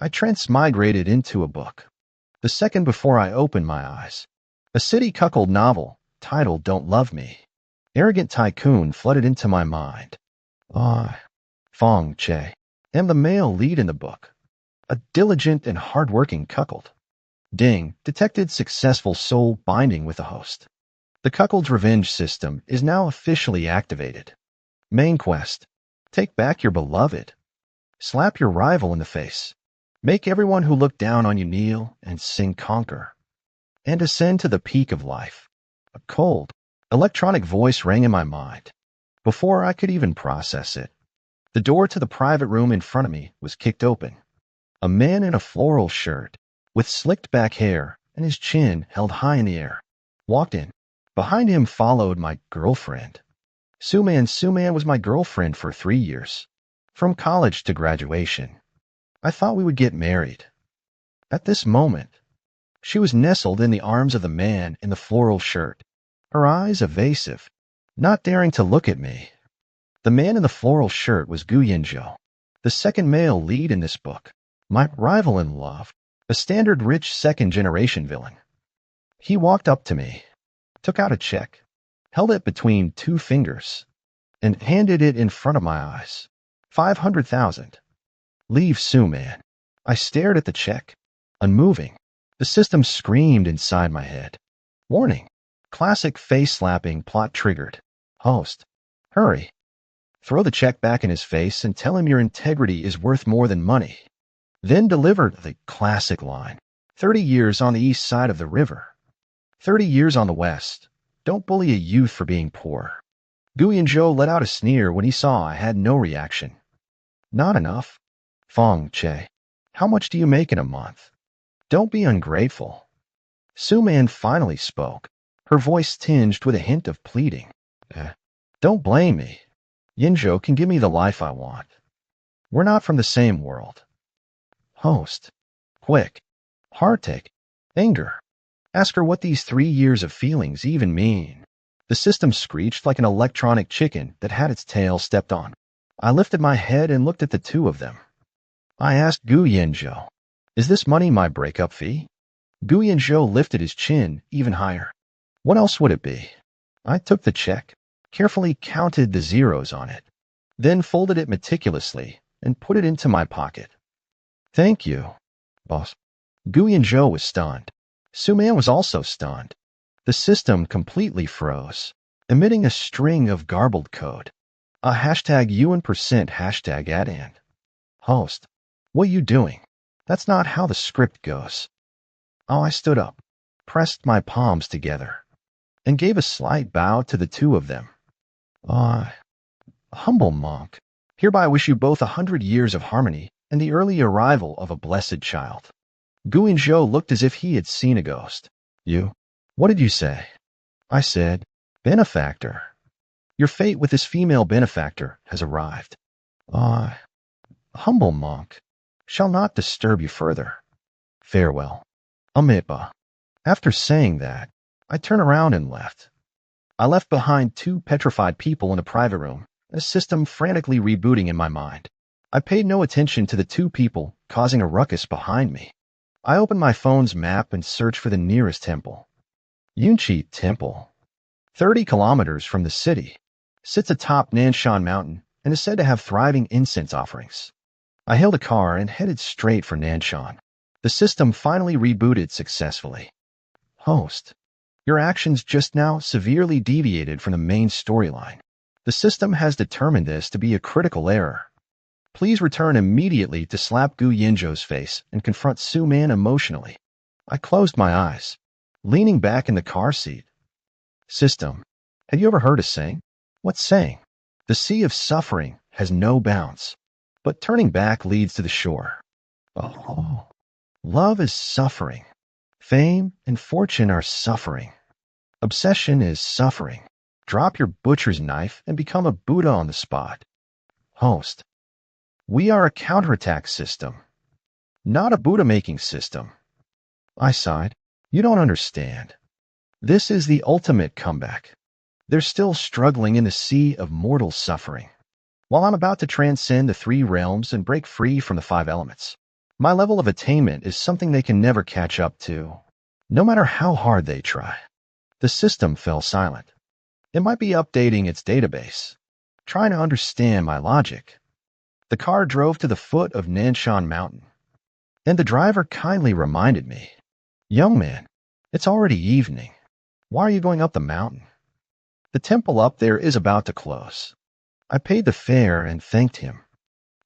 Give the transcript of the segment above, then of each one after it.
I transmigrated into a book. The second before I opened my eyes. A city cuckold novel, titled Don't Love Me. Arrogant Tycoon flooded into my mind. I, Fang Che, am the male lead in the book. A diligent and hardworking cuckold. Ding, detected successful soul binding with the host. The Cuckold Revenge System is now officially activated. Main quest. Take back your beloved. Slap your rival in the face. Make everyone who looked down on you kneel and sing conquer. And ascend to the peak of life. A cold, electronic voice rang in my mind. Before I could even process it, the door to the private room in front of me was kicked open. A man in a floral shirt, with slicked back hair and his chin held high in the air, walked in. Behind him followed my girlfriend. Suman was my girlfriend for 3 years, from college to graduation. I thought we would get married. At this moment, she was nestled in the arms of the man in the floral shirt, her eyes evasive, not daring to look at me. The man in the floral shirt was Gu Yinzhou, the second male lead in this book, my rival in love, a standard rich second-generation villain. He walked up to me, took out a check, held it between 2 fingers, and handed it in front of my eyes. 500,000. Leave Suman. I stared at the check, unmoving. The system screamed inside my head. Warning. Classic face-slapping plot triggered. Host. Hurry. Throw the check back in his face and tell him your integrity is worth more than money. Then delivered the classic line. 30 years on the east side of the river. 30 years on the west. Don't bully a youth for being poor. Gu Yinzhou let out a sneer when he saw I had no reaction. Not enough. Fang Che, how much do you make in a month? Don't be ungrateful. Suman finally spoke, her voice tinged with a hint of pleading. Don't blame me. Yinzhou can give me the life I want. We're not from the same world. Host. Quick. Heartache. Anger. Ask her what these 3 years of feelings even mean. The system screeched like an electronic chicken that had its tail stepped on. I lifted my head and looked at the two of them. I asked Gu Yinzhou, is this money my breakup fee? Gu Yinzhou lifted his chin even higher. What else would it be? I took the check, carefully counted the zeros on it, then folded it meticulously and put it into my pocket. Thank you, boss. Gu Yinzhou was stunned. Suman was also stunned. The system completely froze, emitting a string of garbled code. A hashtag UN% hashtag #AdAnd. Host, what are you doing? That's not how the script goes. Oh, I stood up, pressed my palms together, and gave a slight bow to the two of them. Humble monk, hereby wish you both 100 years of harmony and the early arrival of a blessed child. Gu Yinzhou looked as if he had seen a ghost. You? What did you say? I said, benefactor. Your fate with this female benefactor has arrived. Humble monk, shall not disturb you further. Farewell. Amipa. After saying that, I turned around and left. I left behind 2 petrified people in a private room, a system frantically rebooting in my mind. I paid no attention to the 2 people causing a ruckus behind me. I opened my phone's map and searched for the nearest temple. Yunqi Temple. 30 kilometers from the city. Sits atop Nanshan Mountain and is said to have thriving incense offerings. I hailed a car and headed straight for Nanshan. The system finally rebooted successfully. Host, your actions just now severely deviated from the main storyline. The system has determined this to be a critical error. Please return immediately to slap Gu Yinzhou's face and confront Suman emotionally. I closed my eyes, leaning back in the car seat. System, have you ever heard a saying? What saying? The sea of suffering has no bounds, but turning back leads to the shore. Oh, love is suffering. Fame and fortune are suffering. Obsession is suffering. Drop your butcher's knife and become a Buddha on the spot. Host, we are a counterattack system, not a Buddha-making system. I sighed. You don't understand. This is the ultimate comeback. They're still struggling in the sea of mortal suffering, while I'm about to transcend the 3 realms and break free from the 5 elements. My level of attainment is something they can never catch up to, no matter how hard they try. The system fell silent. It might be updating its database, trying to understand my logic. The car drove to the foot of Nanshan Mountain, and the driver kindly reminded me, "Young man, it's already evening. Why are you going up the mountain? The temple up there is about to close." I paid the fare and thanked him.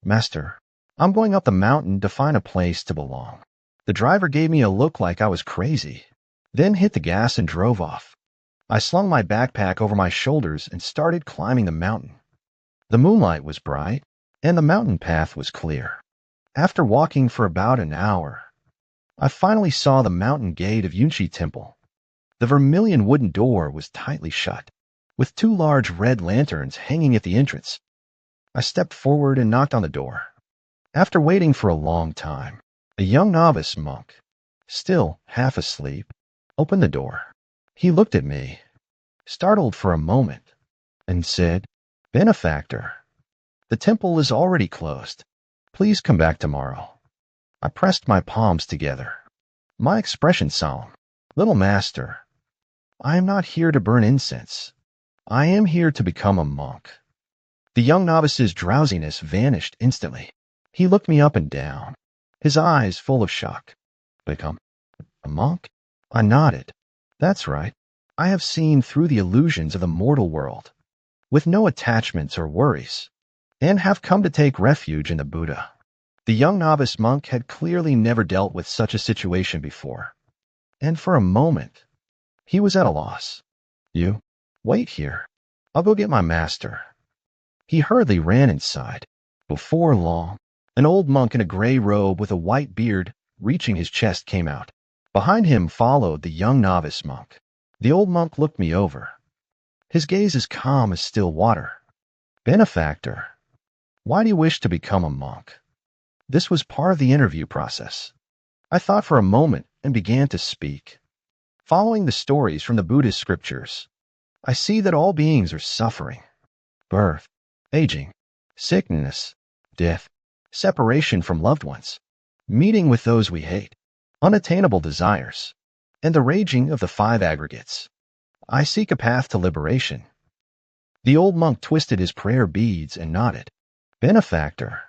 "Master, I'm going up the mountain to find a place to belong." The driver gave me a look like I was crazy, then hit the gas and drove off. I slung my backpack over my shoulders and started climbing the mountain. The moonlight was bright, and the mountain path was clear. After walking for about an hour, I finally saw the mountain gate of Yunshi Temple. The vermilion wooden door was tightly shut, with two large red lanterns hanging at the entrance. I stepped forward and knocked on the door. After waiting for a long time, a young novice monk, still half asleep, opened the door. He looked at me, startled for a moment, and said, "Benefactor, the temple is already closed. Please come back tomorrow." I pressed my palms together, my expression solemn. "Little master, I am not here to burn incense. I am here to become a monk." The young novice's drowsiness vanished instantly. He looked me up and down, his eyes full of shock. "Become a monk?" I nodded. "That's right. I have seen through the illusions of the mortal world, with no attachments or worries, and have come to take refuge in the Buddha." The young novice monk had clearly never dealt with such a situation before, and for a moment, he was at a loss. "You, wait here. I'll go get my master." He hurriedly ran inside. Before long, an old monk in a gray robe with a white beard reaching his chest came out. Behind him followed the young novice monk. The old monk looked me over, his gaze as calm as still water. "Benefactor, why do you wish to become a monk?" This was part of the interview process. I thought for a moment and began to speak. Following the stories from the Buddhist scriptures, I see that all beings are suffering. Birth, aging, sickness, death, separation from loved ones, meeting with those we hate, unattainable desires, and the raging of the five aggregates. I seek a path to liberation. The old monk twisted his prayer beads and nodded. "Benefactor,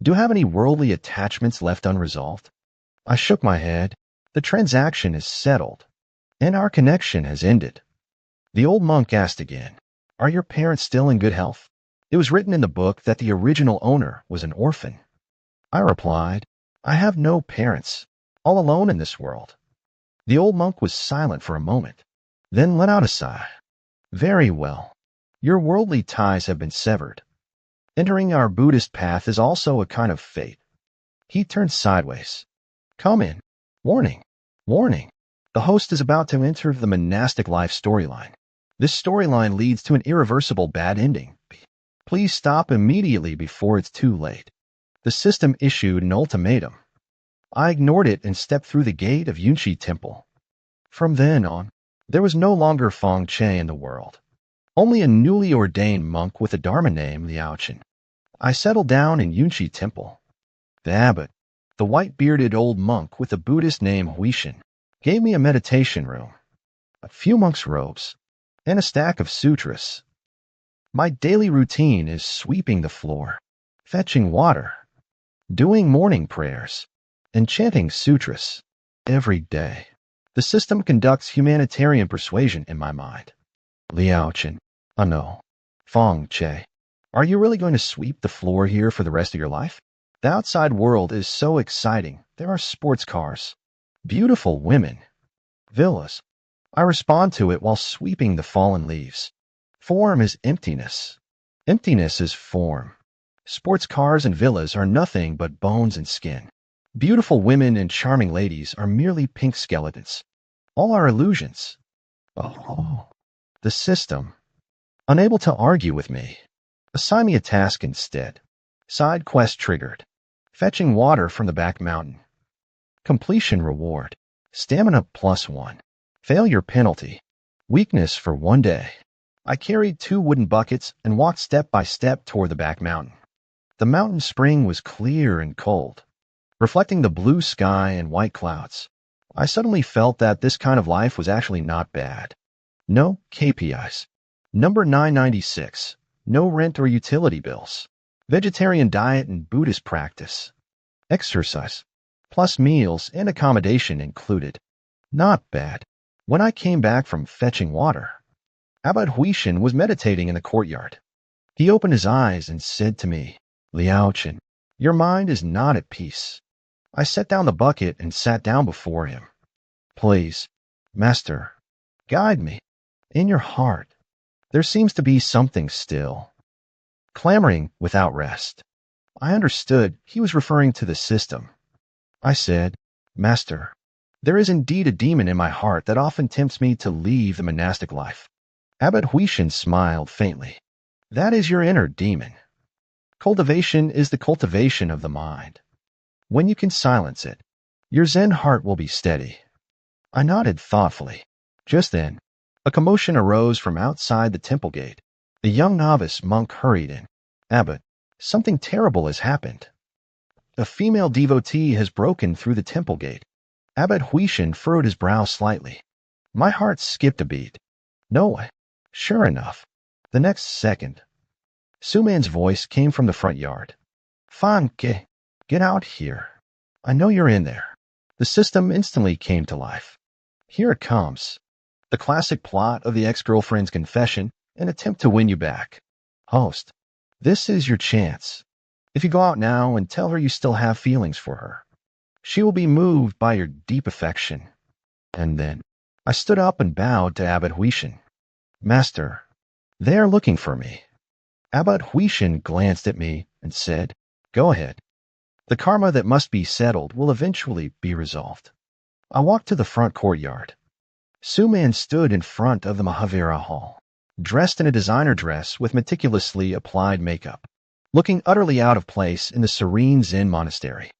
do you have any worldly attachments left unresolved?" I shook my head. "The transaction is settled, and our connection has ended." The old monk asked again, "Are your parents still in good health?" It was written in the book that the original owner was an orphan. I replied, "I have no parents, all alone in this world." The old monk was silent for a moment, then let out a sigh. "Very well. Your worldly ties have been severed. Entering our Buddhist path is also a kind of fate." He turned sideways. "Come in. Warning, warning. The host is about to enter the monastic life storyline. This storyline leads to an irreversible bad ending. Please stop immediately before it's too late." The system issued an ultimatum. I ignored it and stepped through the gate of Yunshi Temple. From then on, there was no longer Fang Che in the world, only a newly ordained monk with a Dharma name, Liao Chen. I settled down in Yunshi Temple. The abbot, the white-bearded old monk with the Buddhist name Huishan, gave me a meditation room, a few monks' robes, and a stack of sutras. My daily routine is sweeping the floor, fetching water, doing morning prayers, and chanting sutras every day. The system conducts humanitarian persuasion in my mind. "Liao Chen, no, Fang Che, are you really going to sweep the floor here for the rest of your life? The outside world is so exciting. There are sports cars, beautiful women, villas." I respond to it while sweeping the fallen leaves. Form is emptiness. Emptiness is form. Sports cars and villas are nothing but bones and skin. Beautiful women and charming ladies are merely pink skeletons. All are illusions. Oh, the system, unable to argue with me, assign me a task instead. Side quest triggered. Fetching water from the back mountain. Completion reward. Stamina +1. Failure penalty. Weakness for 1 day. I carried 2 wooden buckets and walked step by step toward the back mountain. The mountain spring was clear and cold. reflecting the blue sky and white clouds. I suddenly felt that this kind of life was actually not bad. No KPIs. Number 996. No rent or utility bills. Vegetarian diet and Buddhist practice. Exercise. Plus meals and accommodation included. Not bad. When I came back from fetching water, Abbot Huishan was meditating in the courtyard. He opened his eyes and said to me, "Liao Chen, your mind is not at peace." I set down the bucket and sat down before him. "Please, Master, guide me. In your heart, there seems to be something still, clamoring without rest." I understood he was referring to the system. I said, "Master, there is indeed a demon in my heart that often tempts me to leave the monastic life." Abbot Huishan smiled faintly. "That is your inner demon. Cultivation is the cultivation of the mind. When you can silence it, your Zen heart will be steady." I nodded thoughtfully. Just then, a commotion arose from outside the temple gate. The young novice monk hurried in. "Abbot, something terrible has happened. A female devotee has broken through the temple gate." Abbot Huishan furrowed his brow slightly. My heart skipped a beat. No way. Sure enough, the next second, Suman's voice came from the front yard. "Fang Che, get out here. I know you're in there." The system instantly came to life. Here it comes. The classic plot of the ex-girlfriend's confession, an attempt to win you back. "Host, this is your chance. If you go out now and tell her you still have feelings for her, she will be moved by your deep affection." And then I stood up and bowed to Abbot Huishan. "Master, they are looking for me." Abbot Huishan glanced at me and said, "Go ahead. The karma that must be settled will eventually be resolved." I walked to the front courtyard. Suman stood in front of the Mahavira Hall, dressed in a designer dress with meticulously applied makeup, looking utterly out of place in the serene Zen monastery.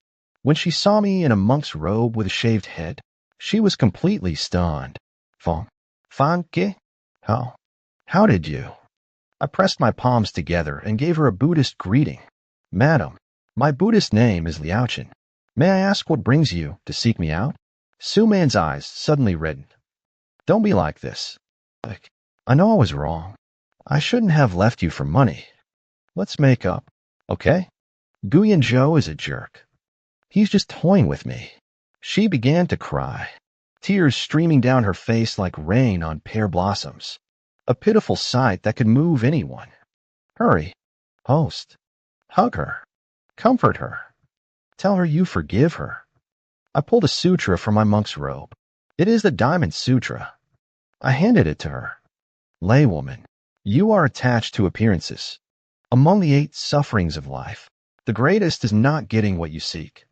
When she saw me in a monk's robe with a shaved head, she was completely stunned. Fang Che? How did you?" I pressed my palms together and gave her a Buddhist greeting. "Madam, my Buddhist name is Liao Chen. May I ask what brings you to seek me out?" Suman's eyes suddenly reddened. "Don't be like this. I know I was wrong. I shouldn't have left you for money. Let's make up, okay? Guyan Zhou is a jerk. He's just toying with me." She began to cry, tears streaming down her face like rain on pear blossoms, a pitiful sight that could move anyone. "Hurry, host. Hug her. Comfort her. Tell her you forgive her." I pulled a sutra from my monk's robe. It is the Diamond Sutra. I handed it to her. "Laywoman, you are attached to appearances. Among the 8 sufferings of life, the greatest is not getting what you seek.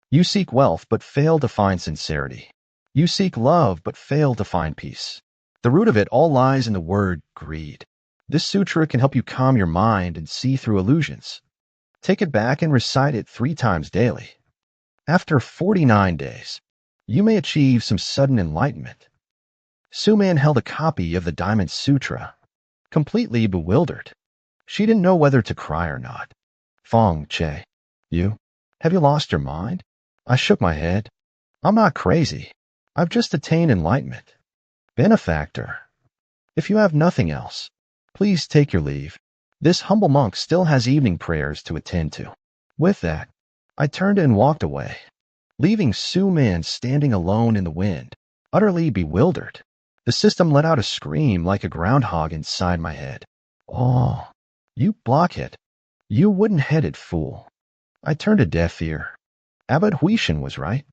You seek wealth but fail to find sincerity. You seek love but fail to find peace. The root of it all lies in the word greed. This sutra can help you calm your mind and see through illusions. Take it back and recite it 3 times daily. After 49 days, you may achieve some sudden enlightenment." Suman held a copy of the Diamond Sutra, completely bewildered. She didn't know whether to cry or not. "Fang Che, have you lost your mind?" I shook my head. "I'm not crazy. I've just attained enlightenment." "Benefactor, if you have nothing else, please take your leave. This humble monk still has evening prayers to attend to." With that, I turned and walked away, leaving Suman standing alone in the wind, utterly bewildered. The system let out a scream like a groundhog inside my head. "Oh, you blockhead. You wooden-headed fool." I turned a deaf ear. Abbot Huishan was right.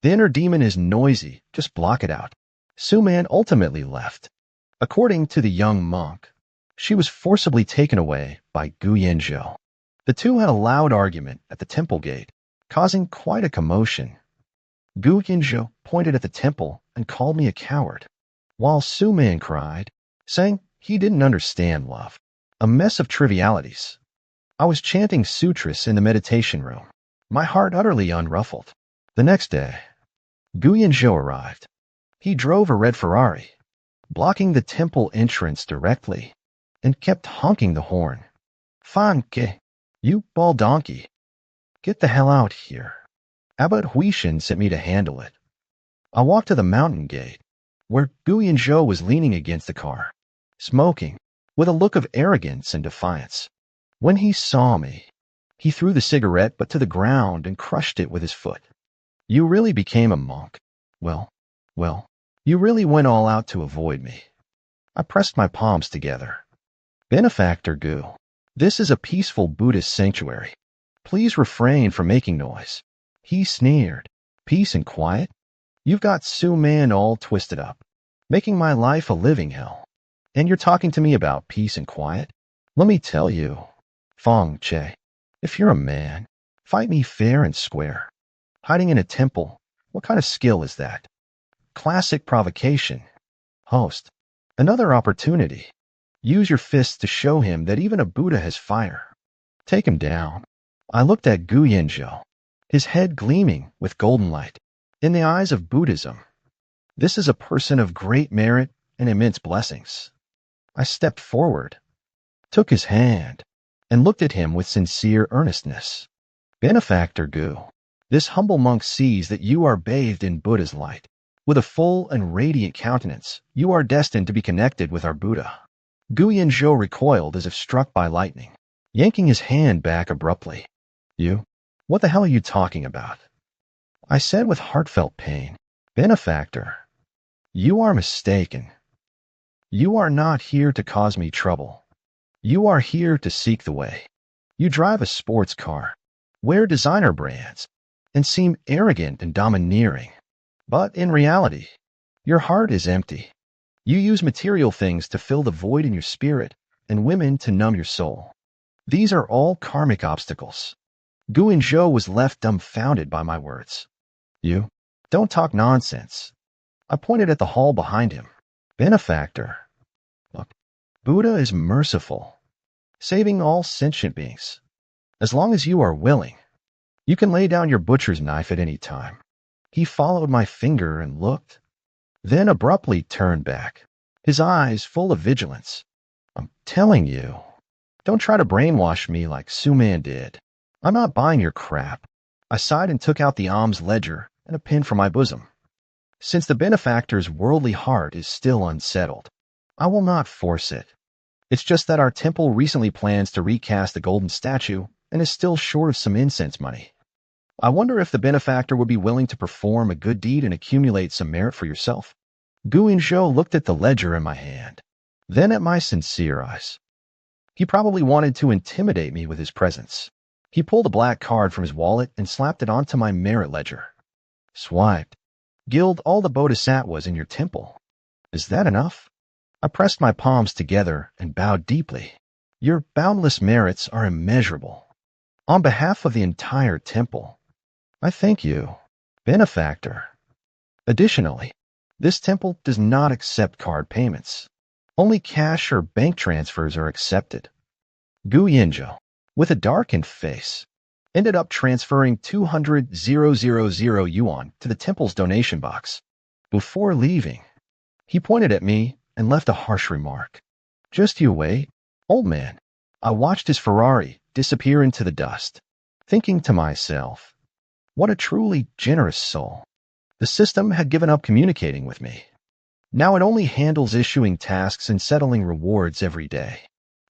The inner demon is noisy. Just block it out. Suman ultimately left. According to the young monk, she was forcibly taken away by Guyan Zhou. The two had a loud argument at the temple gate, causing quite a commotion. Guyan Zhou pointed at the temple and called me a coward, while Suman cried, saying he didn't understand love. A mess of trivialities. I was chanting sutras in the meditation room, my heart utterly unruffled. The next day, Guyan Zhou arrived. He drove a red Ferrari, blocking the temple entrance directly, and kept honking the horn. "Fang Che, you bald donkey, get the hell out here." Abbot Huishin sent me to handle it. I walked to the mountain gate, where Guyan Zhou was leaning against the car, smoking, with a look of arrogance and defiance. When he saw me, he threw the cigarette but to the ground and crushed it with his foot. You really became a monk. Well, you really went all out to avoid me. I pressed my palms together. Benefactor Gu, this is a peaceful Buddhist sanctuary. Please refrain from making noise. He sneered. Peace and quiet? You've got Su Man all twisted up, making my life a living hell. And you're talking to me about peace and quiet? Let me tell you, Fang Che, if you're a man, fight me fair and square. Hiding in a temple, what kind of skill is that? Classic provocation. Host, another opportunity. Use your fists to show him that even a Buddha has fire. Take him down. I looked at Gu Yanzhou, his head gleaming with golden light. In the eyes of Buddhism, this is a person of great merit and immense blessings. I stepped forward, took his hand, and looked at him with sincere earnestness. Benefactor Gu, this humble monk sees that you are bathed in Buddha's light. With a full and radiant countenance, you are destined to be connected with our Buddha. Gu Yanzhou recoiled as if struck by lightning, yanking his hand back abruptly. You? What the hell are you talking about? I said with heartfelt pain, Benefactor, you are mistaken. You are not here to cause me trouble. You are here to seek the way. You drive a sports car, wear designer brands, and seem arrogant and domineering. But in reality, your heart is empty. You use material things to fill the void in your spirit and women to numb your soul. These are all karmic obstacles. Gu Yanzhou was left dumbfounded by my words. You? Don't talk nonsense. I pointed at the hall behind him. Benefactor. Look, Buddha is merciful, saving all sentient beings. As long as you are willing, you can lay down your butcher's knife at any time. He followed my finger and looked, then abruptly turned back, his eyes full of vigilance. I'm telling you, don't try to brainwash me like Su Man did. I'm not buying your crap. I sighed and took out the alms ledger and a pin from my bosom. Since the benefactor's worldly heart is still unsettled, I will not force it. It's just that our temple recently plans to recast the golden statue and is still short of some incense money. I wonder if the benefactor would be willing to perform a good deed and accumulate some merit for yourself. Gu Yanzhou looked at the ledger in my hand, then at my sincere eyes. He probably wanted to intimidate me with his presence. He pulled a black card from his wallet and slapped it onto my merit ledger. Swiped. Gild all the bodhisattvas in your temple. Is that enough? I pressed my palms together and bowed deeply. Your boundless merits are immeasurable. On behalf of the entire temple, I thank you, benefactor. Additionally, this temple does not accept card payments. Only cash or bank transfers are accepted. Gu Yanzhou, with a darkened face, ended up transferring 200,000 yuan to the temple's donation box. Before leaving, he pointed at me and left a harsh remark. Just you wait, old man. I watched his Ferrari disappear into the dust, thinking to myself, what a truly generous soul. The system had given up communicating with me. Now it only handles issuing tasks and settling rewards every day.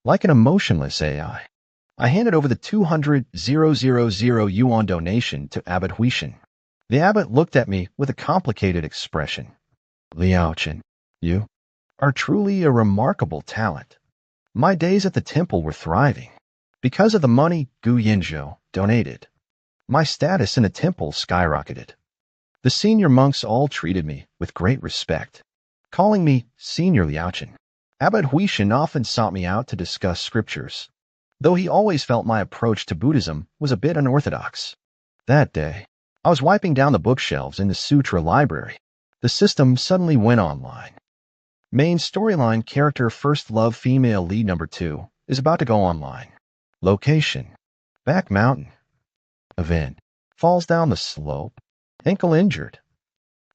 Like an emotionless AI, I handed over the 200,000 yuan donation to Abbot Huishin. The abbot looked at me with a complicated expression. Liaochen, you are truly a remarkable talent. My days at the temple were thriving. Because of the money Gu Yanzhou donated, my status in the temple skyrocketed. The senior monks all treated me with great respect, calling me Senior Liaochen. Abbot Huishin often sought me out to discuss scriptures, though he always felt my approach to Buddhism was a bit unorthodox. That day, I was wiping down the bookshelves in the Sutra library. The system suddenly went online. Main storyline character first love female lead number 2 is about to go online. Location: Back Mountain. Event: falls down the slope, ankle injured.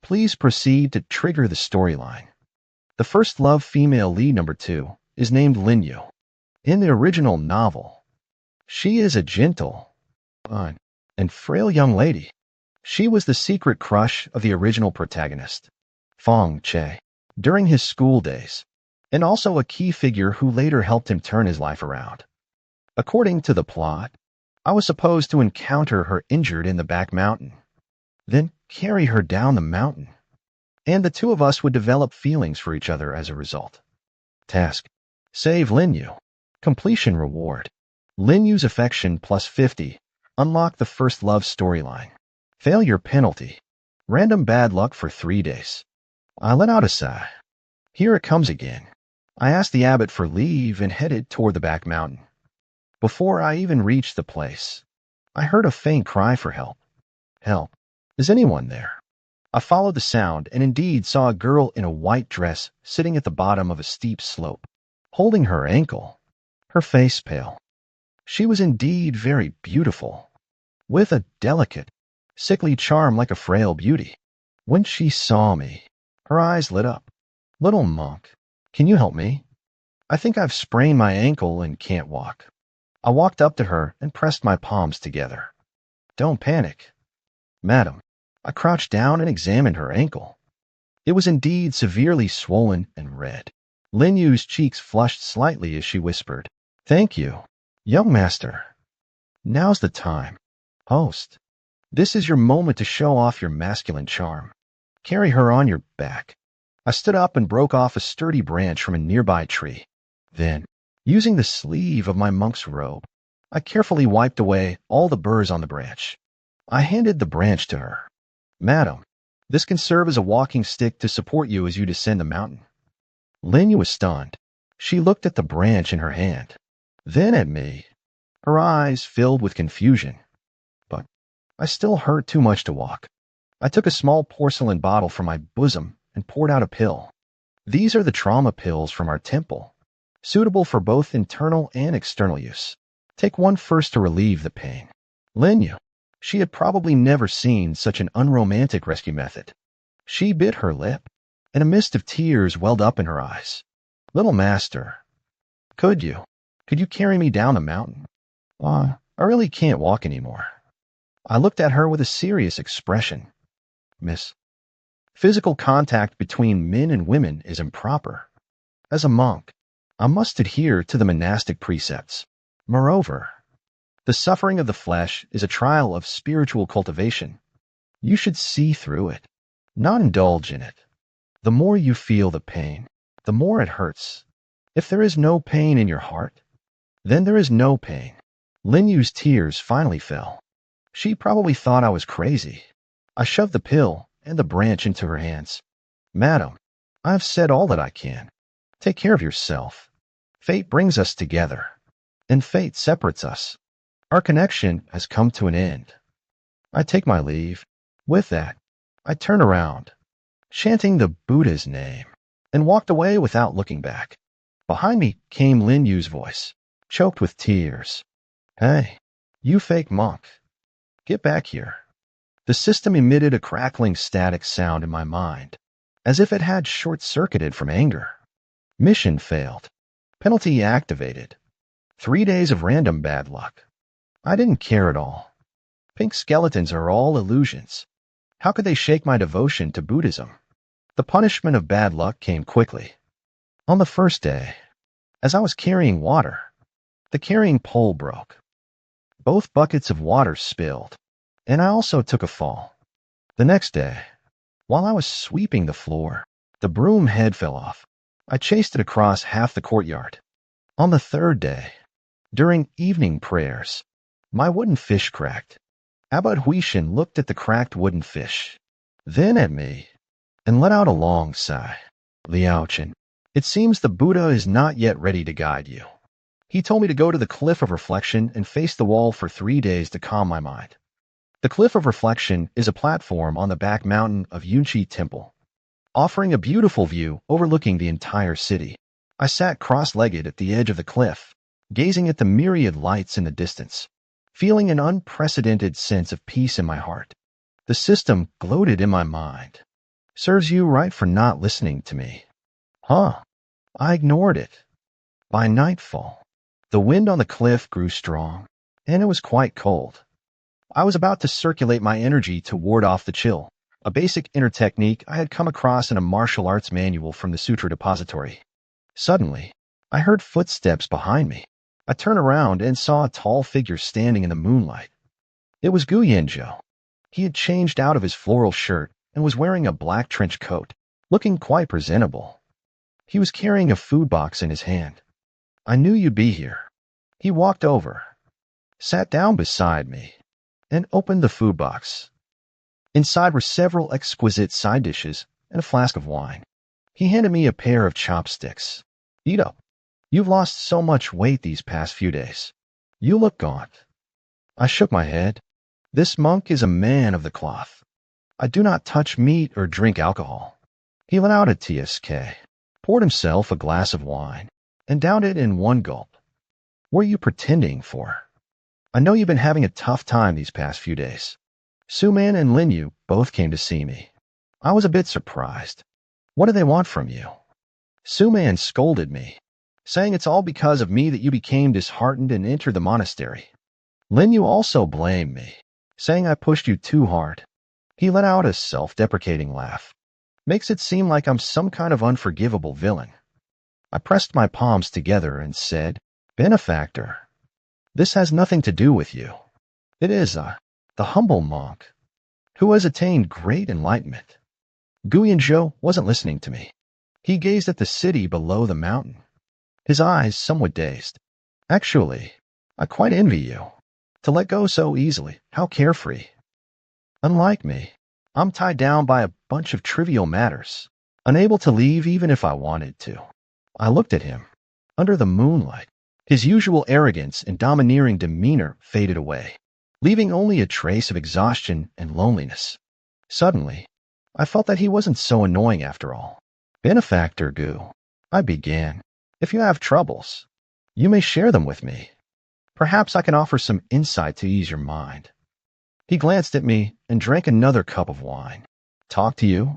Please proceed to trigger the storyline. The first love female lead number 2 is named Linyu. In the original novel, she is a gentle, fine, and frail young lady. She was the secret crush of the original protagonist, Fang Che, during his school days, and also a key figure who later helped him turn his life around. According to the plot, I was supposed to encounter her injured in the back mountain, then carry her down the mountain, and the two of us would develop feelings for each other as a result. Task: save Linyu. Completion reward: Linyu's affection plus 50. Unlock the first love storyline. Failure penalty: random bad luck for 3 days. I let out a sigh. Here it comes again. I asked the abbot for leave and headed toward the back mountain. Before I even reached the place, I heard a faint cry for help. Help. Is anyone there? I followed the sound and indeed saw a girl in a white dress sitting at the bottom of a steep slope, holding her ankle, her face pale. She was indeed very beautiful, with a delicate, sickly charm like a frail beauty. When she saw me, her eyes lit up. Little monk, can you help me? I think I've sprained my ankle and can't walk. I walked up to her and pressed my palms together. Don't panic. Madam, I crouched down and examined her ankle. It was indeed severely swollen and red. Linyu's cheeks flushed slightly as she whispered, Thank you, young master. Now's the time. Host, this is your moment to show off your masculine charm. Carry her on your back. I stood up and broke off a sturdy branch from a nearby tree. Then, using the sleeve of my monk's robe, I carefully wiped away all the burrs on the branch. I handed the branch to her. Madam, this can serve as a walking stick to support you as you descend the mountain. Linyu was stunned. She looked at the branch in her hand, then at me. Her eyes filled with confusion. But I still hurt too much to walk. I took a small porcelain bottle from my bosom and poured out a pill. These are the trauma pills from our temple, suitable for both internal and external use. Take one first to relieve the pain. Linyu, she had probably never seen such an unromantic rescue method. She bit her lip, and a mist of tears welled up in her eyes. Little master, could you carry me down the mountain? I really can't walk anymore. I looked at her with a serious expression. Miss, physical contact between men and women is improper. As a monk, I must adhere to the monastic precepts. Moreover, the suffering of the flesh is a trial of spiritual cultivation. You should see through it, not indulge in it. The more you feel the pain, the more it hurts. If there is no pain in your heart, then there is no pain. Linyu's tears finally fell. She probably thought I was crazy. I shoved the pill and the branch into her hands. Madam, I have said all that I can. Take care of yourself. Fate brings us together, and fate separates us. Our connection has come to an end. I take my leave. With that, I turned around, chanting the Buddha's name, and walked away without looking back. Behind me came Linyu's voice, choked with tears. Hey, you fake monk. Get back here. The system emitted a crackling static sound in my mind, as if it had short-circuited from anger. Mission failed. Penalty activated. 3 days of random bad luck. I didn't care at all. Pink skeletons are all illusions. How could they shake my devotion to Buddhism? The punishment of bad luck came quickly. On the first day, as I was carrying water, the carrying pole broke. Both buckets of water spilled, and I also took a fall. The next day, while I was sweeping the floor, the broom head fell off. I chased it across half the courtyard. On the third day, during evening prayers, my wooden fish cracked. Abbot Huishin looked at the cracked wooden fish, then at me, and let out a long sigh. Liaochen, it seems the Buddha is not yet ready to guide you. He told me to go to the Cliff of Reflection and face the wall for 3 days to calm my mind. The Cliff of Reflection is a platform on the back mountain of Yunchi Temple, offering a beautiful view overlooking the entire city. I sat cross-legged at the edge of the cliff, gazing at the myriad lights in the distance, feeling an unprecedented sense of peace in my heart. The system gloated in my mind. Serves you right for not listening to me. Huh. I ignored it. By nightfall, the wind on the cliff grew strong, and it was quite cold. I was about to circulate my energy to ward off the chill, a basic inner technique I had come across in a martial arts manual from the Sutra Depository. Suddenly, I heard footsteps behind me. I turned around and saw a tall figure standing in the moonlight. It was Gu Yanzhou. He had changed out of his floral shirt and was wearing a black trench coat, looking quite presentable. He was carrying a food box in his hand. I knew you'd be here. He walked over, sat down beside me, and opened the food box. Inside were several exquisite side dishes and a flask of wine. He handed me a pair of chopsticks. Eat up. You've lost so much weight these past few days. You look gaunt. I shook my head. This monk is a man of the cloth. I do not touch meat or drink alcohol. He let out a TSK, poured himself a glass of wine, and downed it in one gulp. What are you pretending for? I know you've been having a tough time these past few days. Suman and Linyu both came to see me. I was a bit surprised. What do they want from you? Suman scolded me, saying it's all because of me that you became disheartened and entered the monastery. Linyu also blamed me, saying I pushed you too hard. He let out a self-deprecating laugh. Makes it seem like I'm some kind of unforgivable villain. I pressed my palms together and said, Benefactor, this has nothing to do with you. It is the humble monk who has attained great enlightenment. Gu Yanzhou wasn't listening to me. He gazed at the city below the mountain, his eyes somewhat dazed. Actually, I quite envy you. To let go so easily, how carefree. Unlike me, I'm tied down by a bunch of trivial matters, unable to leave even if I wanted to. I looked at him. Under the moonlight, his usual arrogance and domineering demeanor faded away, leaving only a trace of exhaustion and loneliness. Suddenly, I felt that he wasn't so annoying after all. Benefactor Gu, I began, if you have troubles, you may share them with me. Perhaps I can offer some insight to ease your mind. He glanced at me and drank another cup of wine. Talk to you?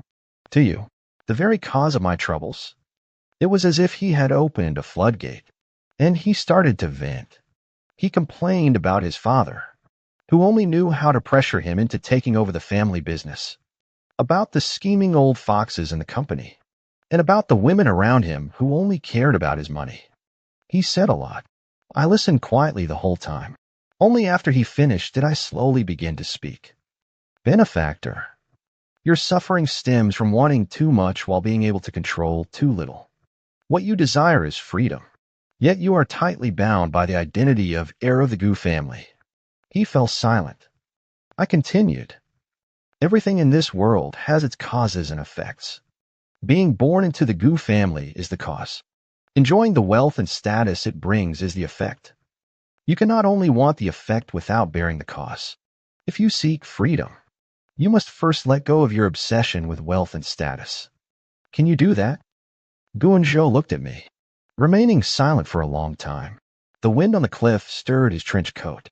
To you? The very cause of my troubles? It was as if he had opened a floodgate, and he started to vent. He complained about his father, who only knew how to pressure him into taking over the family business, about the scheming old foxes in the company, and about the women around him who only cared about his money. He said a lot. I listened quietly the whole time. Only after he finished did I slowly begin to speak. Benefactor, your suffering stems from wanting too much while being able to control too little. What you desire is freedom, yet you are tightly bound by the identity of heir of the Gu family. He fell silent. I continued. Everything in this world has its causes and effects. Being born into the Gu family is the cause. Enjoying the wealth and status it brings is the effect. You cannot only want the effect without bearing the cause. If you seek freedom, you must first let go of your obsession with wealth and status. Can you do that? Gu Yanzhou looked at me, remaining silent for a long time. The wind on the cliff stirred his trench coat.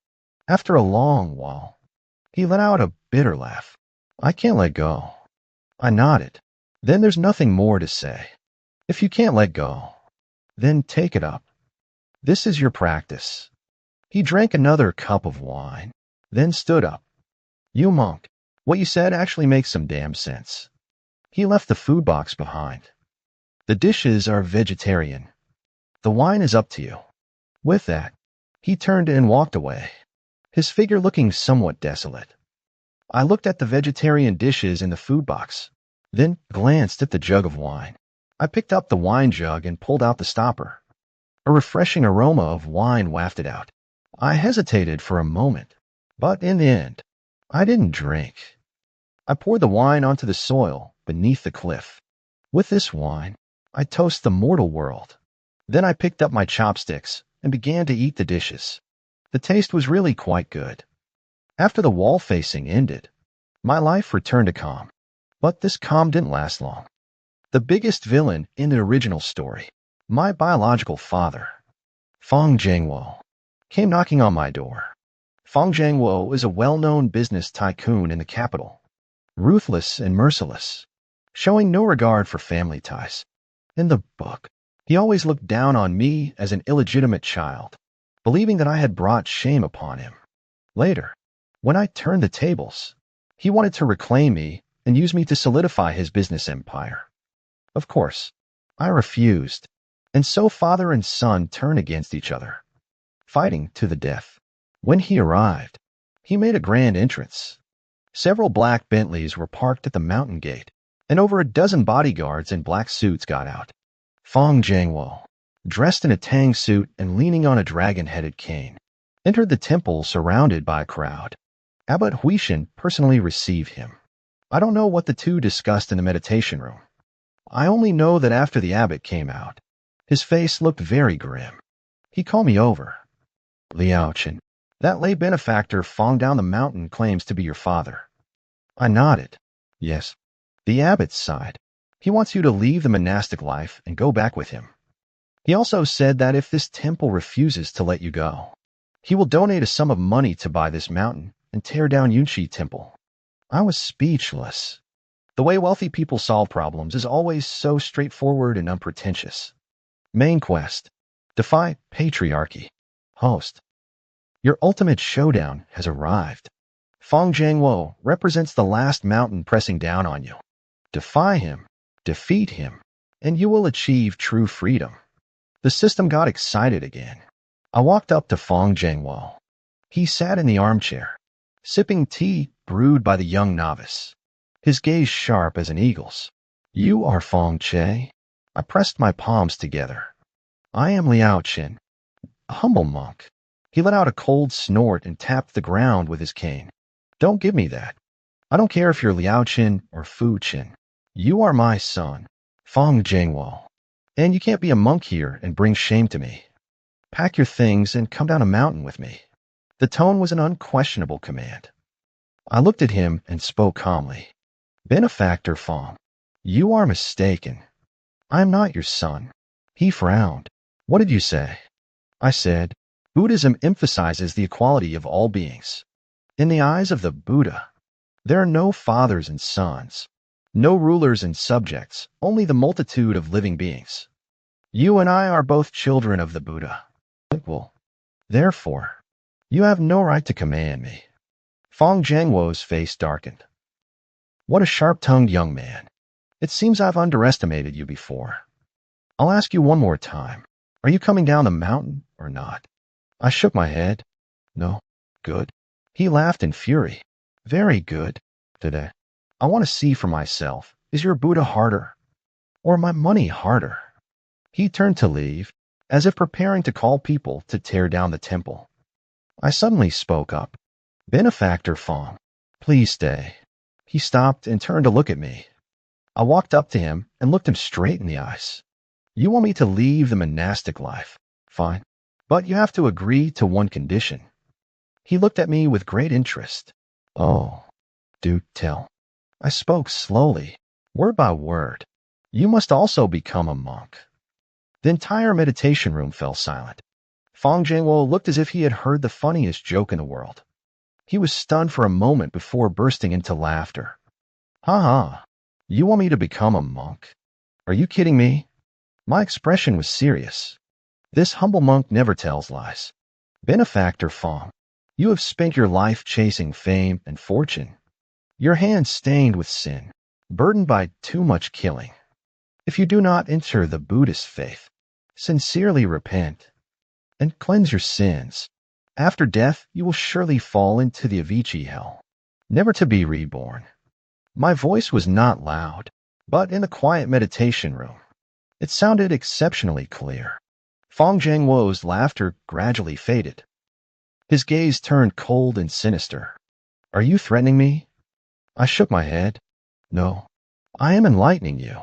After a long while, he let out a bitter laugh. I can't let go. I nodded. Then there's nothing more to say. If you can't let go, then take it up. This is your practice. He drank another cup of wine, then stood up. You monk, what you said actually makes some damn sense. He left the food box behind. The dishes are vegetarian. The wine is up to you. With that, he turned and walked away, his figure looking somewhat desolate. I looked at the vegetarian dishes in the food box, then glanced at the jug of wine. I picked up the wine jug and pulled out the stopper. A refreshing aroma of wine wafted out. I hesitated for a moment, but in the end, I didn't drink. I poured the wine onto the soil beneath the cliff. With this wine, I toast the mortal world. Then I picked up my chopsticks and began to eat the dishes. The taste was really quite good. After the wall facing ended, my life returned to calm. But this calm didn't last long. The biggest villain in the original story, my biological father, Fang Che, came knocking on my door. Fang Che is a well-known business tycoon in the capital, ruthless and merciless, showing no regard for family ties. In the book, he always looked down on me as an illegitimate child, believing that I had brought shame upon him. Later, When I turned the tables, he wanted to reclaim me and use me to solidify his business empire. Of course, I refused, and so father and son turned against each other, fighting to the death. When he arrived, he made a grand entrance. Several black Bentleys were parked at the mountain gate, and over a dozen bodyguards in black suits got out. Fang Che, dressed in a tang suit and leaning on a dragon-headed cane, entered the temple surrounded by a crowd. Abbot Huishan personally received him. I don't know what the two discussed in the meditation room. I only know that after the abbot came out, his face looked very grim. He called me over. Liao Chen, that lay benefactor Fang down the mountain claims to be your father. I nodded. Yes. The abbot sighed. He wants you to leave the monastic life and go back with him. He also said that if this temple refuses to let you go, he will donate a sum of money to buy this mountain and tear down Yunshi Temple. I was speechless. The way wealthy people solve problems is always so straightforward and unpretentious. Main quest: defy patriarchy. Host: your ultimate showdown has arrived. Fang Che represents the last mountain pressing down on you. Defy him, defeat him, and you will achieve true freedom. The system got excited again. I walked up to Fang Che. He sat in the armchair, sipping tea brewed by the young novice, his gaze sharp as an eagle's. You are Fang Che? I pressed my palms together. I am Liao Chen, a humble monk. He let out a cold snort and tapped the ground with his cane. Don't give me that. I don't care if you're Liao Chen or Fu Chen. You are my son, Fang Che, and you can't be a monk here and bring shame to me. Pack your things and come down a mountain with me. The tone was an unquestionable command. I looked at him and spoke calmly. Benefactor Fang, you are mistaken. I am not your son. He frowned. What did you say? I said, Buddhism emphasizes the equality of all beings. In the eyes of the Buddha, there are no fathers and sons, no rulers and subjects, only the multitude of living beings. You and I are both children of the Buddha. Well, therefore, you have no right to command me. Fang Che's face darkened. What a sharp-tongued young man. It seems I've underestimated you before. I'll ask you one more time. Are you coming down the mountain or not? I shook my head. No. Good. He laughed in fury. Very good. Today, I want to see for myself. Is your Buddha harder? Or my money harder? He turned to leave, as if preparing to call people to tear down the temple. I suddenly spoke up. Benefactor Fang, please stay. He stopped and turned to look at me. I walked up to him and looked him straight in the eyes. You want me to leave the monastic life? Fine. But you have to agree to one condition. He looked at me with great interest. Oh, do tell. I spoke slowly, word by word. You must also become a monk. The entire meditation room fell silent. Fang Che looked as if he had heard the funniest joke in the world. He was stunned for a moment before bursting into laughter. Ha ha, you want me to become a monk? Are you kidding me? My expression was serious. This humble monk never tells lies. Benefactor Fang, you have spent your life chasing fame and fortune. Your hands stained with sin, burdened by too much killing. If you do not enter the Buddhist faith, sincerely repent, and cleanse your sins, after death you will surely fall into the Avicii hell, never to be reborn. My voice was not loud, but in the quiet meditation room, it sounded exceptionally clear. Fang Che's laughter gradually faded. His gaze turned cold and sinister. Are you threatening me? I shook my head. No, I am enlightening you.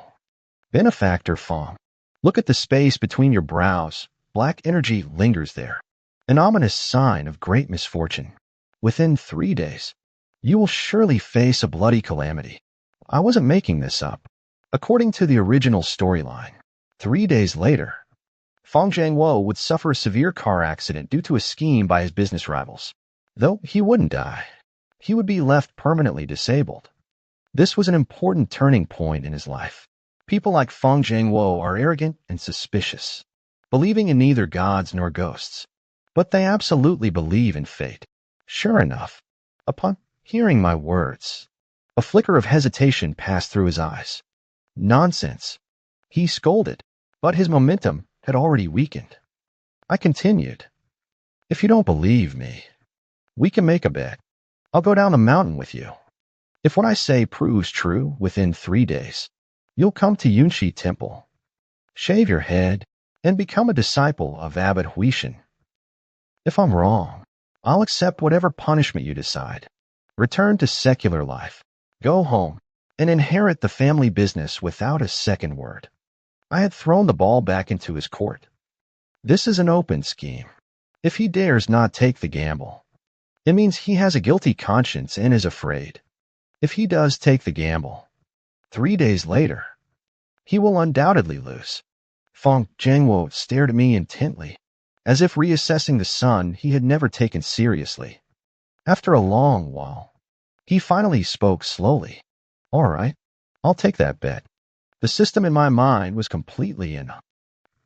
Benefactor Fang, look at the space between your brows. Black energy lingers there, an ominous sign of great misfortune. Within 3 days, you will surely face a bloody calamity. I wasn't making this up. According to the original storyline, 3 days later, Fang Che would suffer a severe car accident due to a scheme by his business rivals. Though he wouldn't die, he would be left permanently disabled. This was an important turning point in his life. People like Fang Che are arrogant and suspicious, believing in neither gods nor ghosts. But they absolutely believe in fate. Sure enough, Upon hearing my words, a flicker of hesitation passed through his eyes. Nonsense, he scolded, but his momentum had already weakened. I continued, if you don't believe me, we can make a bet. I'll go down the mountain with you. If what I say proves true within 3 days, you'll come to Yunshi Temple, shave your head, and become a disciple of Abbot Huishan. If I'm wrong, I'll accept whatever punishment you decide. Return to secular life, go home, and inherit the family business without a second word. I had thrown the ball back into his court. This is an open scheme. If he dares not take the gamble, it means he has a guilty conscience and is afraid. If he does take the gamble, 3 days later, he will undoubtedly lose. Fang Che stared at me intently, as if reassessing the son he had never taken seriously. After a long while, he finally spoke slowly. All right, I'll take that bet. The system in my mind was completely in.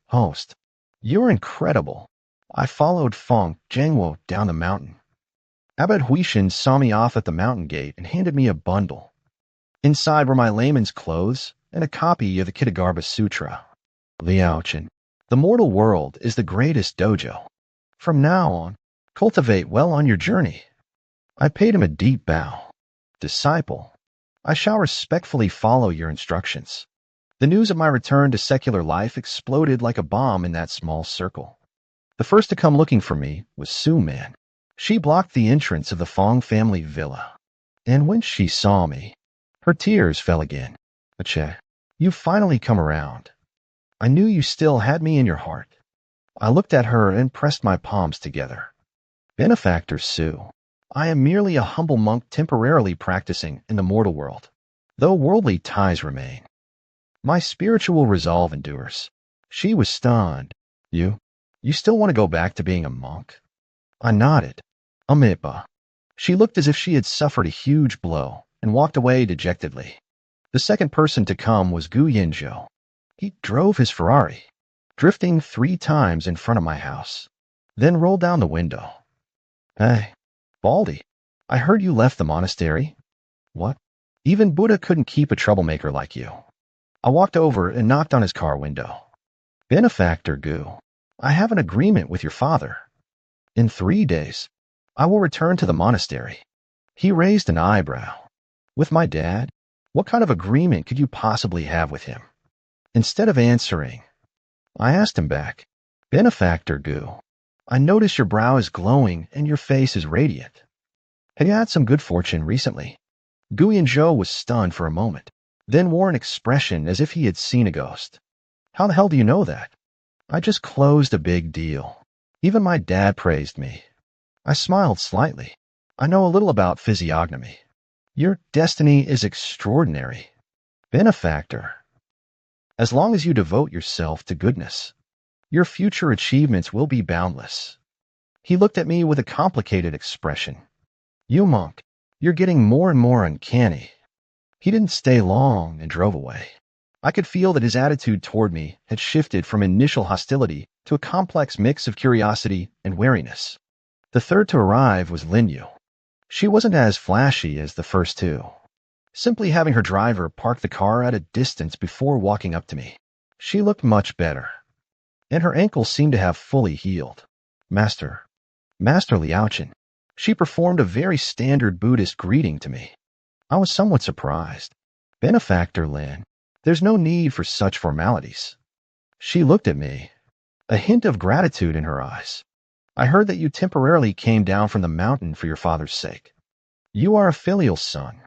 Host, you're incredible. I followed Fang Che down the mountain. Abbot Huishan saw me off at the mountain gate and handed me a bundle. Inside were my layman's clothes and a copy of the Kitagarbha Sutra. Liaochen, the mortal world is the greatest dojo. From now on, cultivate well on your journey. I paid him a deep bow. Disciple, I shall respectfully follow your instructions. The news of my return to secular life exploded like a bomb in that small circle. The first to come looking for me was Su Man. She blocked the entrance of the Fang family villa. And when she saw me, her tears fell again. Che, you've finally come around. I knew you still had me in your heart. I looked at her and pressed my palms together. Benefactor Su, I am merely a humble monk temporarily practicing in the mortal world, though worldly ties remain. My spiritual resolve endures. She was stunned. You still want to go back to being a monk? I nodded. Amipa. She looked as if she had suffered a huge blow and walked away dejectedly. The second person to come was Gu Yinzhou. He drove his Ferrari, drifting 3 times in front of my house, then rolled down the window. Hey, Baldy, I heard you left the monastery. What? Even Buddha couldn't keep a troublemaker like you. I walked over and knocked on his car window. Benefactor Gu, I have an agreement with your father. In 3 days, I will return to the monastery. He raised an eyebrow. With my dad? What kind of agreement could you possibly have with him? Instead of answering, I asked him back. Benefactor Gu, I notice your brow is glowing and your face is radiant. Have you had some good fortune recently? Gu Yinzhou was stunned for a moment, then wore an expression as if he had seen a ghost. How the hell do you know that? I just closed a big deal. Even my dad praised me. I smiled slightly. I know a little about physiognomy. Your destiny is extraordinary. Benefactor. As long as you devote yourself to goodness, your future achievements will be boundless. He looked at me with a complicated expression. You monk, you're getting more and more uncanny. He didn't stay long and drove away. I could feel that his attitude toward me had shifted from initial hostility to a complex mix of curiosity and wariness. The third to arrive was Linyu. She wasn't as flashy as the first 2. Simply having her driver park the car at a distance before walking up to me. She looked much better, and her ankle seemed to have fully healed. Master Liaochen. She performed a very standard Buddhist greeting to me. I was somewhat surprised. Benefactor Lin, there's no need for such formalities. She looked at me, a hint of gratitude in her eyes. I heard that you temporarily came down from the mountain for your father's sake. You are a filial son.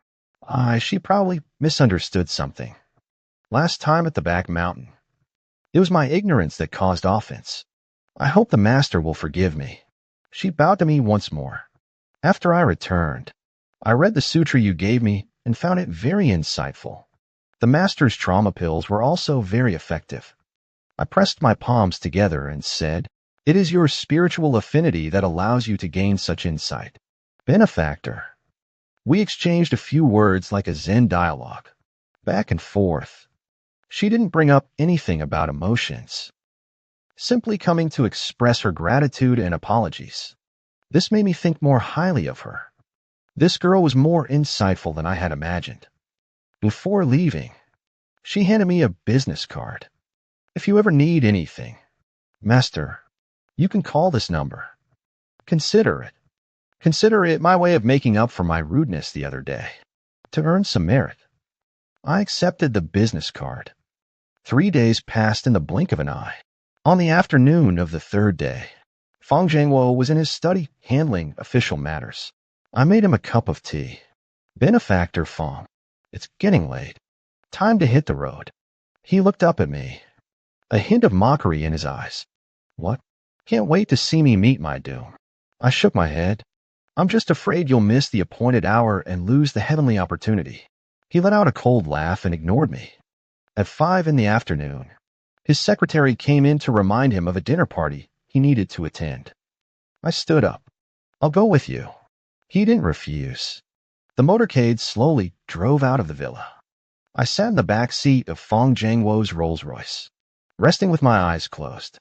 She probably misunderstood something. Last time at the back mountain. It was my ignorance that caused offense. I hope the master will forgive me. She bowed to me once more. After I returned, I read the sutra you gave me and found it very insightful. The master's trauma pills were also very effective. I pressed my palms together and said, it is your spiritual affinity that allows you to gain such insight. Benefactor. We exchanged a few words like a Zen dialogue, back and forth. She didn't bring up anything about emotions, simply coming to express her gratitude and apologies. This made me think more highly of her. This girl was more insightful than I had imagined. Before leaving, she handed me a business card. If you ever need anything, Master, you can call this number. Consider it. Consider it my way of making up for my rudeness the other day. To earn some merit. I accepted the business card. 3 days passed in the blink of an eye. On the afternoon of the third day, Fang Che was in his study handling official matters. I made him a cup of tea. Benefactor Fang, it's getting late. Time to hit the road. He looked up at me, a hint of mockery in his eyes. What? Can't wait to see me meet my doom. I shook my head. I'm just afraid you'll miss the appointed hour and lose the heavenly opportunity. He let out a cold laugh and ignored me. At 5 in the afternoon, his secretary came in to remind him of a dinner party he needed to attend. I stood up. I'll go with you. He didn't refuse. The motorcade slowly drove out of the villa. I sat in the back seat of Fang Che Rolls-Royce, resting with my eyes closed.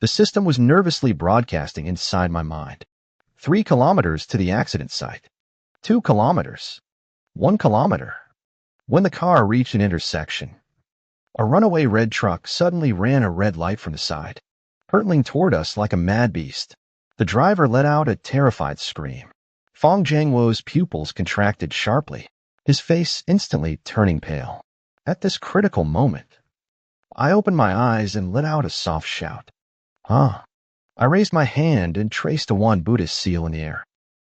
The system was nervously broadcasting inside my mind. 3 kilometers to the accident site. 2 kilometers. 1 kilometer. When the car reached an intersection, a runaway red truck suddenly ran a red light from the side, hurtling toward us like a mad beast. The driver let out a terrified scream. Fang Che pupils contracted sharply, his face instantly turning pale. At this critical moment, I opened my eyes and let out a soft shout. Huh. I raised my hand and traced a one Buddhist seal in the air.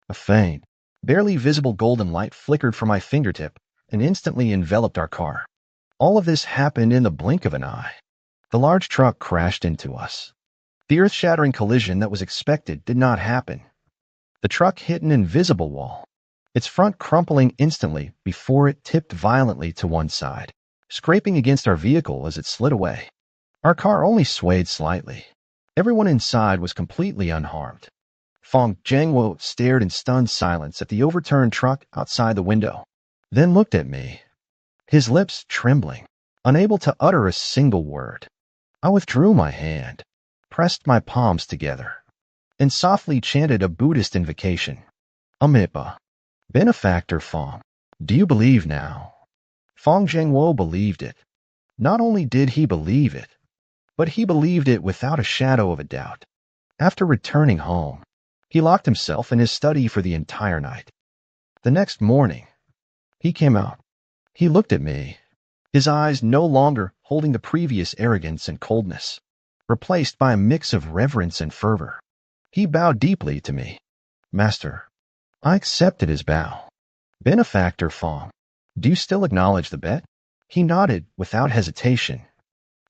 A faint, barely visible golden light flickered from my fingertip and instantly enveloped our car. All of this happened in the blink of an eye. The large truck crashed into us. The earth-shattering collision that was expected did not happen. The truck hit an invisible wall, its front crumpling instantly before it tipped violently to one side, scraping against our vehicle as it slid away. Our car only swayed slightly. Everyone inside was completely unharmed. Fang Che stared in stunned silence at the overturned truck outside the window, then looked at me, his lips trembling, unable to utter a single word. I withdrew my hand, pressed my palms together, and softly chanted a Buddhist invocation. Amipa. Benefactor Fang, do you believe now? Fang Che believed it. Not only did he believe it, but he believed it without a shadow of a doubt. After returning home, he locked himself in his study for the entire night. The next morning, he came out. He looked at me, his eyes no longer holding the previous arrogance and coldness, replaced by a mix of reverence and fervor. He bowed deeply to me. Master, I accepted his bow. Benefactor Fang, do you still acknowledge the bet? He nodded without hesitation.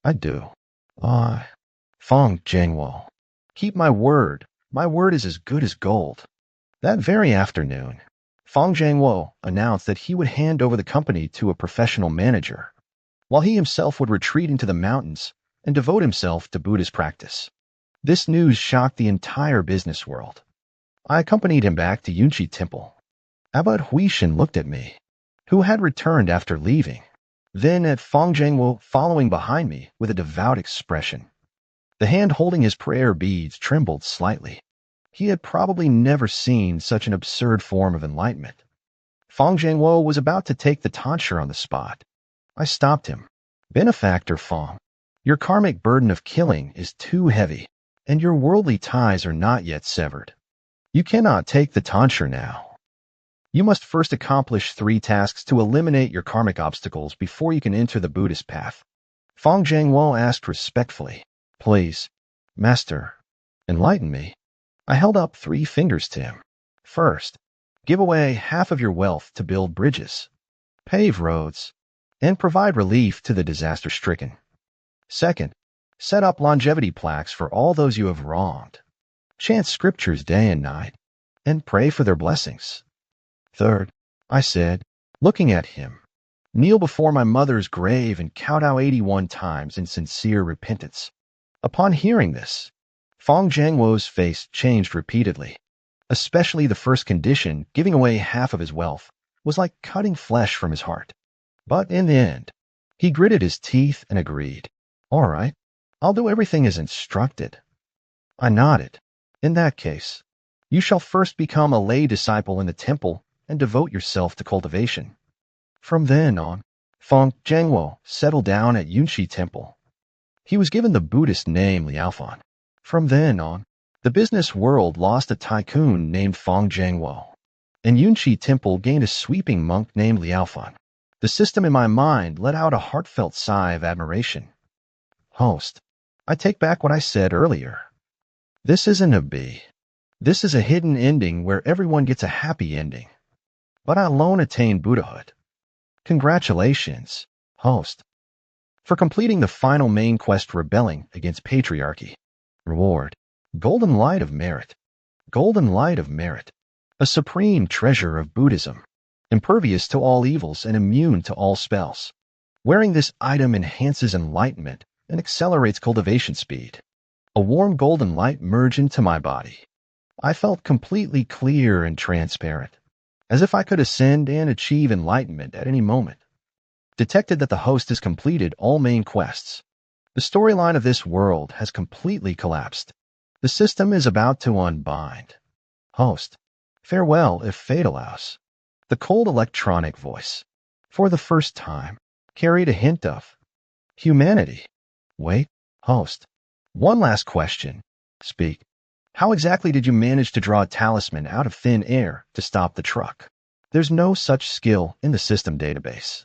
I do. Fang Che, keep my word. My word is as good as gold. That very afternoon, Fang Che announced that he would hand over the company to a professional manager, while he himself would retreat into the mountains and devote himself to Buddhist practice. This news shocked the entire business world. I accompanied him back to Yunchi Temple. Abbot Huishin looked at me, who had returned after leaving, then at Fang Che following behind me with a devout expression. The hand holding his prayer beads trembled slightly. He had probably never seen such an absurd form of enlightenment. Fang Che was about to take the tonsure on the spot. I stopped him. Benefactor Fang, your karmic burden of killing is too heavy, and your worldly ties are not yet severed. You cannot take the tonsure now. You must first accomplish 3 tasks to eliminate your karmic obstacles before you can enter the Buddhist path. Fang Che asked respectfully, Please, Master, enlighten me. I held up 3 fingers to him. First, give away half of your wealth to build bridges, pave roads, and provide relief to the disaster-stricken. Second, set up longevity plaques for all those you have wronged. Chant scriptures day and night, and pray for their blessings. Third, I said, looking at him, kneel before my mother's grave and kowtow 81 times in sincere repentance. Upon hearing this, Fang Che face changed repeatedly. Especially the first condition, giving away half of his wealth, was like cutting flesh from his heart. But in the end, he gritted his teeth and agreed. All right, I'll do everything as instructed. I nodded. In that case, you shall first become a lay disciple in the temple and devote yourself to cultivation. From then on, Fang Che settled down at Yunshi Temple. He was given the Buddhist name Liaofan. From then on, the business world lost a tycoon named Fang Che, and Yunshi Temple gained a sweeping monk named Liaofan. The system in my mind let out a heartfelt sigh of admiration. Host, I take back what I said earlier. This isn't a B. This is a hidden ending where everyone gets a happy ending. But I alone attained Buddhahood. Congratulations, host, for completing the final main quest rebelling against patriarchy. Reward, Golden Light of Merit. Golden Light of Merit, a supreme treasure of Buddhism, impervious to all evils and immune to all spells. Wearing this item enhances enlightenment and accelerates cultivation speed. A warm golden light merged into my body. I felt completely clear and transparent, as if I could ascend and achieve enlightenment at any moment. Detected that the host has completed all main quests. The storyline of this world has completely collapsed. The system is about to unbind. Host, farewell if fate allows. The cold electronic voice, for the first time, carried a hint of humanity. Wait, host. One last question. Speak. How exactly did you manage to draw a talisman out of thin air to stop the truck? There's no such skill in the system database.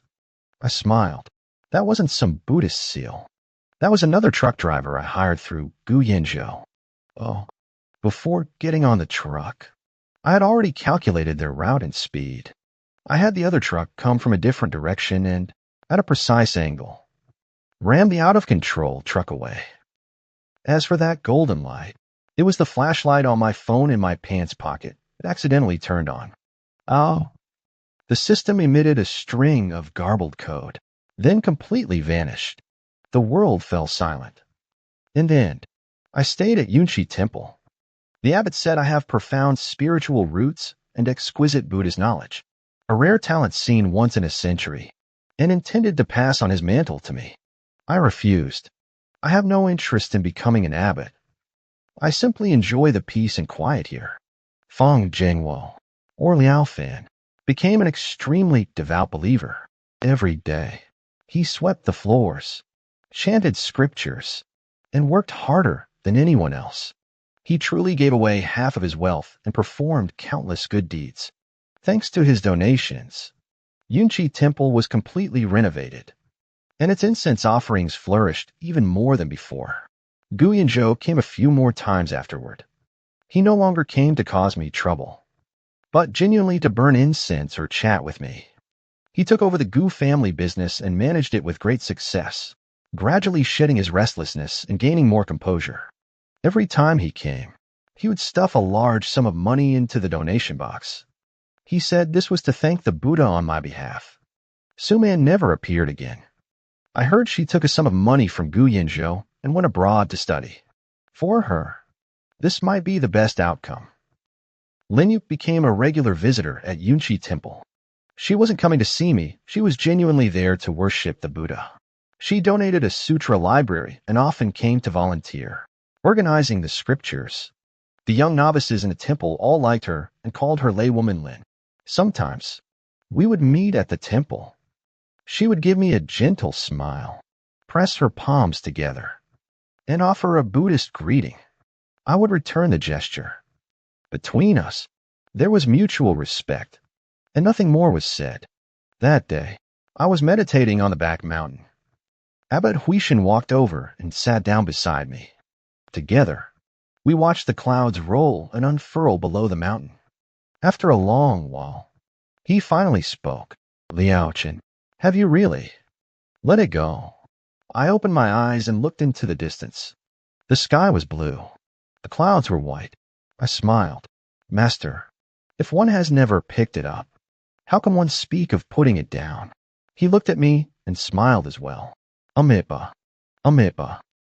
I smiled. That wasn't some Buddhist seal. That was another truck driver I hired through Guyanzhou. Oh, before getting on the truck, I had already calculated their route and speed. I had the other truck come from a different direction and, at a precise angle, ram the out-of-control truck away. As for that golden light, it was the flashlight on my phone in my pants pocket that accidentally turned on. Oh. The system emitted a string of garbled code, then completely vanished. The world fell silent. In the end, I stayed at Yunshi Temple. The abbot said I have profound spiritual roots and exquisite Buddhist knowledge, a rare talent seen once in a century, and intended to pass on his mantle to me. I refused. I have no interest in becoming an abbot. I simply enjoy the peace and quiet here. Fang Che, or Liaofan, became an extremely devout believer. Every day, he swept the floors, chanted scriptures, and worked harder than anyone else. He truly gave away half of his wealth and performed countless good deeds. Thanks to his donations, Yunshi Temple was completely renovated, and its incense offerings flourished even more than before. Guyanzhou came a few more times afterward. He no longer came to cause me trouble, but genuinely to burn incense or chat with me. He took over the Gu family business and managed it with great success, gradually shedding his restlessness and gaining more composure. Every time he came, he would stuff a large sum of money into the donation box. He said this was to thank the Buddha on my behalf. Suman never appeared again. I heard she took a sum of money from Guyanzhou and went abroad to study. For her, this might be the best outcome. Linyu became a regular visitor at Yunshi Temple. She wasn't coming to see me, she was genuinely there to worship the Buddha. She donated a sutra library and often came to volunteer, organizing the scriptures. The young novices in the temple all liked her and called her laywoman Lin. Sometimes, we would meet at the temple. She would give me a gentle smile, press her palms together, and offer a Buddhist greeting. I would return the gesture. Between us, there was mutual respect, and nothing more was said. That day, I was meditating on the back mountain. Abbot Huishan walked over and sat down beside me. Together, we watched the clouds roll and unfurl below the mountain. After a long while, he finally spoke. Liaochen, have you really? Let it go. I opened my eyes and looked into the distance. The sky was blue. The clouds were white. I smiled. Master, if one has never picked it up, how can one speak of putting it down? He looked at me and smiled as well. Amipa, Amipa.